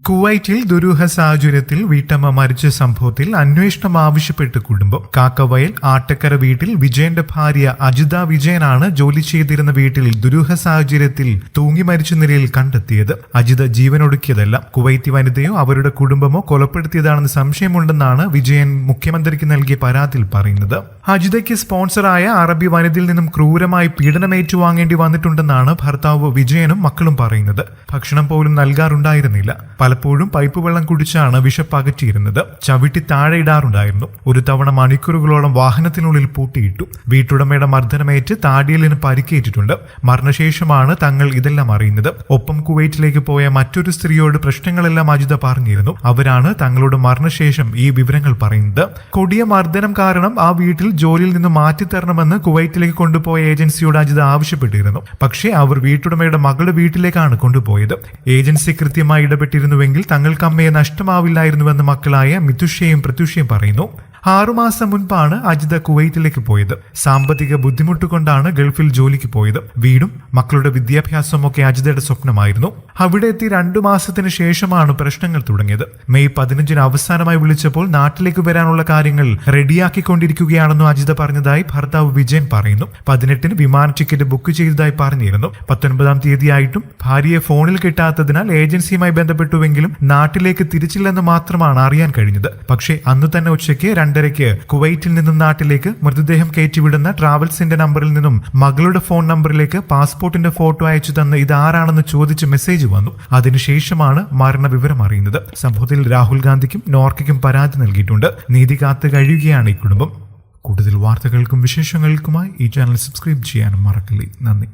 കുവൈറ്റിൽ ദുരൂഹ സാഹചര്യത്തിൽ വീട്ടമ്മ മരിച്ച സംഭവത്തിൽ അന്വേഷണം ആവശ്യപ്പെട്ട് കുടുംബം. കാക്കവയൽ ആട്ടക്കര വീട്ടിൽ വിജയന്റെ ഭാര്യ അജിത വിജയനാണ് ജോലി ചെയ്തിരുന്ന വീട്ടിൽ ദുരൂഹ സാഹചര്യത്തിൽ തൂങ്ങി മരിച്ച നിലയിൽ കണ്ടെത്തിയത്. അജിത ജീവനൊടുക്കിയതല്ല, കുവൈറ്റി വനിതയോ അവരുടെ കുടുംബമോ കൊലപ്പെടുത്തിയതാണെന്ന് സംശയമുണ്ടെന്നാണ് വിജയൻ മുഖ്യമന്ത്രിക്ക് നൽകിയ പരാതിയിൽ പറയുന്നത്. അജിതയ്ക്ക് സ്പോൺസറായ അറബി വനിതയിൽ നിന്നും ക്രൂരമായി പീഡനം ഏറ്റുവാങ്ങേണ്ടി വന്നിട്ടുണ്ടെന്നാണ് ഭർത്താവ് വിജയനും മക്കളും പറയുന്നത്. ഭക്ഷണം പോലും നൽകാറുണ്ടായിരുന്നില്ല. പലപ്പോഴും പൈപ്പ് വെള്ളം കുടിച്ചാണ് വിശപ്പകറ്റിയിരുന്നത്. ചവിട്ടി താഴെ ഇടാറുണ്ടായിരുന്നു. ഒരു തവണ മണിക്കൂറുകളോളം വാഹനത്തിനുള്ളിൽ പൂട്ടിയിട്ടു. വീട്ടുടമയുടെ മർദ്ദനമേറ്റ് താടിയലിന് പരിക്കേറ്റിട്ടുണ്ട്. മരണശേഷമാണ് തങ്ങൾ ഇതെല്ലാം അറിയുന്നത്. ഒപ്പം കുവൈറ്റിലേക്ക് പോയ മറ്റൊരു സ്ത്രീയോട് പ്രശ്നങ്ങളെല്ലാം അജിത പറഞ്ഞിരുന്നു. അവരാണ് തങ്ങളുടെ മരണശേഷം ഈ വിവരങ്ങൾ പറയുന്നത്. കൊടിയ മർദ്ദനം കാരണം ആ വീട്ടിൽ ജോലിയിൽ നിന്ന് മാറ്റിത്തരണമെന്ന് കുവൈറ്റിലേക്ക് കൊണ്ടുപോയ ഏജൻസിയോട് അജിത ആവശ്യപ്പെട്ടിരുന്നു. പക്ഷേ അവർ വീട്ടുടമയുടെ മകളുടെ വീട്ടിലേക്കാണ് കൊണ്ടുപോയത്. ഏജൻസി കൃത്യമായി ഇടപെട്ടിരുന്നുവെങ്കിൽ തങ്ങൾക്ക് അമ്മയെ നഷ്ടമാവില്ലായിരുന്നുവെന്ന് മക്കളായ മിതുഷയും പ്രത്യുഷയും പറയുന്നു. 6 മാസം മുൻപാണ് അജിത കുവൈറ്റിലേക്ക് പോയത്. സാമ്പത്തിക ബുദ്ധിമുട്ട് കൊണ്ടാണ് ഗൾഫിൽ ജോലിക്ക് പോയത്. വീടും മക്കളുടെ വിദ്യാഭ്യാസവും ഒക്കെ അജിതയുടെ സ്വപ്നമായിരുന്നു. അവിടെ എത്തി 2 മാസത്തിന് ശേഷമാണ് പ്രശ്നങ്ങൾ തുടങ്ങിയത്. മെയ് 15 അവസാനമായി വിളിച്ചപ്പോൾ നാട്ടിലേക്ക് വരാനുള്ള കാര്യങ്ങൾ റെഡിയാക്കിക്കൊണ്ടിരിക്കുകയാണെന്നും അജിത പറഞ്ഞതായി ഭർത്താവ് വിജയൻ പറയുന്നു. 18 വിമാന ടിക്കറ്റ് ബുക്ക് ചെയ്തതായി പറഞ്ഞിരുന്നു. 19 തീയതിയായിട്ടും ഭാര്യയെ ഫോണിൽ കിട്ടാത്തതിനാൽ ഏജൻസിയുമായി ബന്ധപ്പെട്ടുവെങ്കിലും നാട്ടിലേക്ക് തിരിച്ചില്ലെന്ന് മാത്രമാണ് അറിയാൻ കഴിഞ്ഞത്. പക്ഷേ അന്ന് തന്നെ ഉച്ചയ്ക്ക് 2:30 കുവൈറ്റിൽ നിന്നും നാട്ടിലേക്ക് മൃതദേഹം കയറ്റിവിടുന്ന ട്രാവൽസിന്റെ നമ്പറിൽ നിന്നും മകളുടെ ഫോൺ നമ്പറിലേക്ക് പാസ്പോർട്ടിന്റെ ഫോട്ടോ അയച്ചു തന്ന് ഇതാരാണെന്ന് ചോദിച്ച് മെസ്സേജ് വന്നു. അതിനുശേഷമാണ് മരണവിവരം അറിയുന്നത്. സംഭവത്തിൽ രാഹുൽ ഗാന്ധിക്കും നോർക്കയ്ക്കും പരാതി നൽകിയിട്ടുണ്ട്. നീതി കാത്ത് കഴിയുകയാണ് ഈ കുടുംബം. കൂടുതൽ വാർത്തകൾക്കും വിശേഷങ്ങൾക്കുമായി ഈ ചാനൽ സബ്സ്ക്രൈബ് ചെയ്യാനും മറക്കല്ലേ. നന്ദി.